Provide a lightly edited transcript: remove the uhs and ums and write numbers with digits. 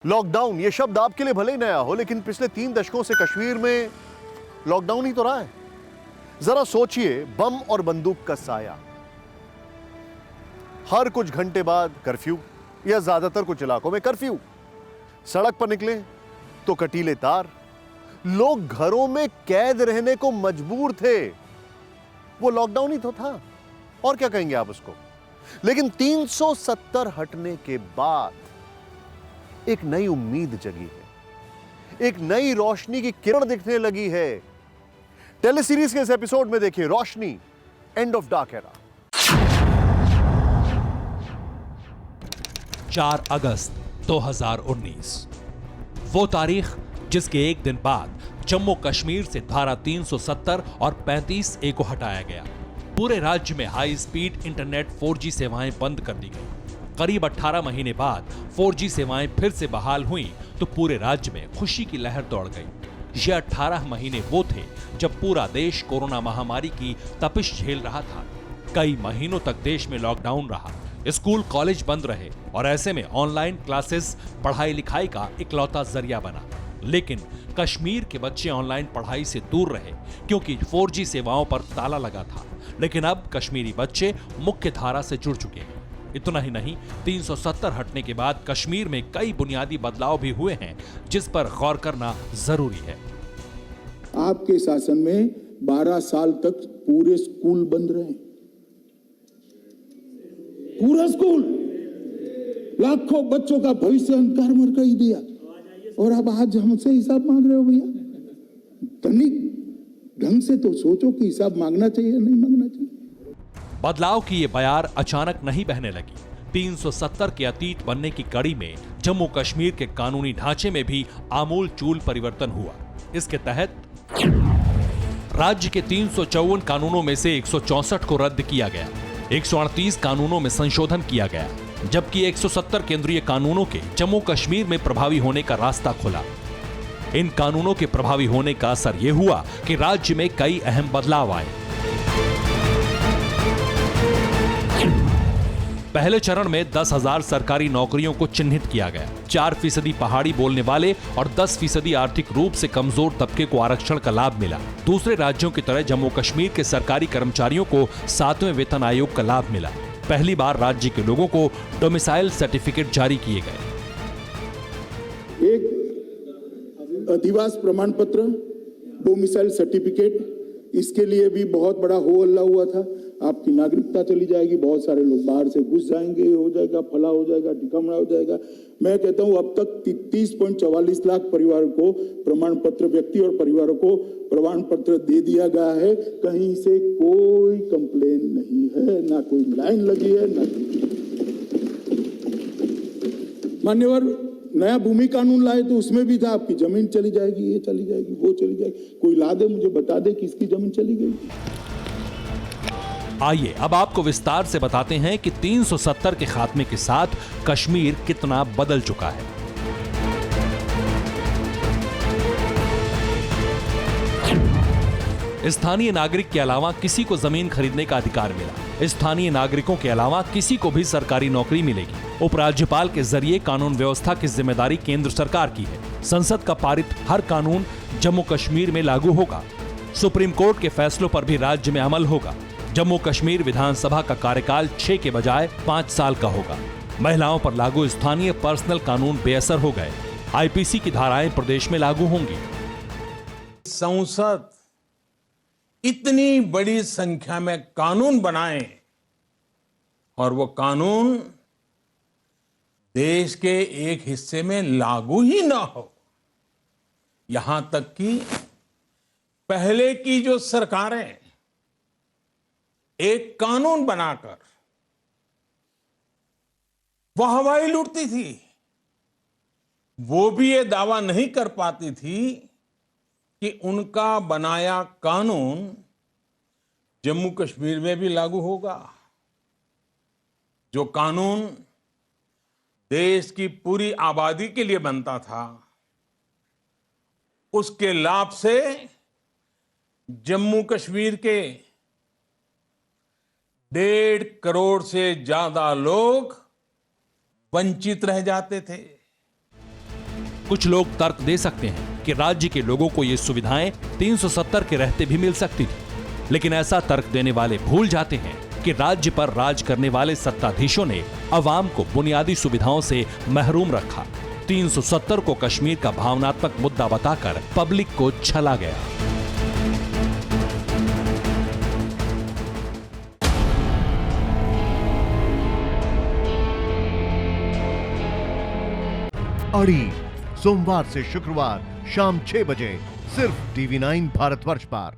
Lockdown ये शब्द आपके लिए भले ही नया हो, लेकिन पिछले 3 दशकों से कश्मीर में लॉकडाउन ही तो रहा है। जरा सोचिए, बम और बंदूक का साया, हर कुछ घंटे बाद कर्फ्यू या ज्यादातर कुछ इलाकों में कर्फ्यू, सड़क पर निकले तो कटीले तार, लोग घरों में कैद रहने को मजबूर थे। वो लॉकडाउन ही तो था, और क्या कहेंगे आप उसको। लेकिन 370 हटने के बाद एक नई उम्मीद जगी है, एक नई रोशनी की किरण दिखने लगी है। टेलीसीरीज के इस एपिसोड में देखिए रोशनी, एंड ऑफ डार्क एरा। 4 अगस्त 2019, वो तारीख जिसके एक दिन बाद जम्मू कश्मीर से धारा 370 और 35A को हटाया गया। पूरे राज्य में हाई स्पीड इंटरनेट 4G सेवाएं बंद कर दी गई। करीब 18 महीने बाद 4G सेवाएं फिर से बहाल हुई तो पूरे राज्य में खुशी की लहर दौड़ गई। ये 18 महीने वो थे जब पूरा देश कोरोना महामारी की तपिश झेल रहा था। कई महीनों तक देश में लॉकडाउन रहा, स्कूल कॉलेज बंद रहे और ऐसे में ऑनलाइन क्लासेस पढ़ाई लिखाई का इकलौता जरिया बना। लेकिन कश्मीर के बच्चे ऑनलाइन पढ़ाई से दूर रहे क्योंकि 4G सेवाओं पर ताला लगा था। लेकिन अब कश्मीरी बच्चे मुख्य धारा से जुड़ चुके हैं। इतना ही नहीं, 370 हटने के बाद कश्मीर में कई बुनियादी बदलाव भी हुए हैं जिस पर गौर करना जरूरी है। आपके शासन में 12 साल तक पूरे स्कूल बंद रहे, पूरा स्कूल, लाखों बच्चों का भविष्य अंधकार में कर दिया, और अब आज हमसे हिसाब मांग रहे हो भैया। तनिक ढंग से तो सोचो कि हिसाब मांगना चाहिए नहीं मांगना चाहिए। बदलाव की ये बयार अचानक नहीं बहने लगी। 370 के अतीत बनने की कड़ी में जम्मू कश्मीर के कानूनी ढांचे में भी आमूल चूल परिवर्तन हुआ। इसके तहत राज्य के 354 कानूनों में से 164 को रद्द किया गया, 138 कानूनों में संशोधन किया गया, जबकि 170 केंद्रीय कानूनों के जम्मू कश्मीर में प्रभावी होने का रास्ता खुला। इन कानूनों के प्रभावी होने का असर यह हुआ कि राज्य में कई अहम बदलाव आए। पहले चरण में 10,000 सरकारी नौकरियों को चिन्हित किया गया। 4% पहाड़ी बोलने वाले और 10% आर्थिक रूप से कमजोर तबके को आरक्षण का लाभ मिला। दूसरे राज्यों की तरह जम्मू कश्मीर के सरकारी कर्मचारियों को 7वें वेतन आयोग का लाभ मिला। पहली बार राज्य के लोगों को डोमिसाइल सर्टिफिकेट जारी किए गए। एक अधिवास प्रमाण पत्र, डोमिसाइल सर्टिफिकेट, इसके लिए भी बहुत बड़ा हो हल्ला हुआ था। आपकी नागरिकता चली जाएगी, बहुत सारे लोग बाहर से घुस जाएंगे, हो जाएगा, फला हो जाएगा, ढिकामड़ा हो जाएगा। मैं कहता हूं अब तक 30.44 लाख परिवार को प्रमाण पत्र, व्यक्ति और परिवारों को प्रमाण पत्र दे दिया गया है। कहीं से कोई कंप्लेन नहीं है, ना कोई लाइन लगी है, ना। मान्यवर नया भूमि कानून लाए तो उसमें भी था आपकी जमीन चली जाएगी, ये चली जाएगी, वो चली जाएगी। कोई ला दे, मुझे बता दे किसकी जमीन चली गई। आइए अब आपको विस्तार से बताते हैं कि 370 के खात्मे के साथ कश्मीर कितना बदल चुका है। स्थानीय नागरिक के अलावा किसी को जमीन खरीदने का अधिकार मिला। स्थानीय नागरिकों के अलावा किसी को भी सरकारी नौकरी मिलेगी। उपराज्यपाल के जरिए कानून व्यवस्था की जिम्मेदारी केंद्र सरकार की है। संसद का पारित हर कानून जम्मू कश्मीर में लागू होगा। सुप्रीम कोर्ट के फैसलों पर भी राज्य में अमल होगा। जम्मू कश्मीर विधानसभा का कार्यकाल 6 के बजाय 5 साल का होगा। महिलाओं पर लागू स्थानीय पर्सनल कानून बेअसर हो गए। आईपीसी की धाराएं प्रदेश में लागू होंगी। संसद इतनी बड़ी संख्या में कानून बनाए और वो कानून देश के एक हिस्से में लागू ही ना हो, यहां तक कि पहले की जो सरकारें एक कानून बनाकर वह हवाई लूटती थी, वो भी ये दावा नहीं कर पाती थी कि उनका बनाया कानून जम्मू कश्मीर में भी लागू होगा। जो कानून देश की पूरी आबादी के लिए बनता था, उसके लाभ से जम्मू कश्मीर के 1.5 करोड़ से ज्यादा लोग वंचित रह जाते थे। कुछ लोग तर्क दे सकते हैं कि राज्य के लोगों को ये सुविधाएं 370 के रहते भी मिल सकती थी, लेकिन ऐसा तर्क देने वाले भूल जाते हैं कि राज्य पर राज करने वाले सत्ताधीशों ने अवाम को बुनियादी सुविधाओं से महरूम रखा। 370 को कश्मीर का भावनात्मक मुद्दा बताकर पब्लिक को छला गया। अड़ी सोमवार से शुक्रवार शाम 6 बजे सिर्फ TV9 भारतवर्ष पर।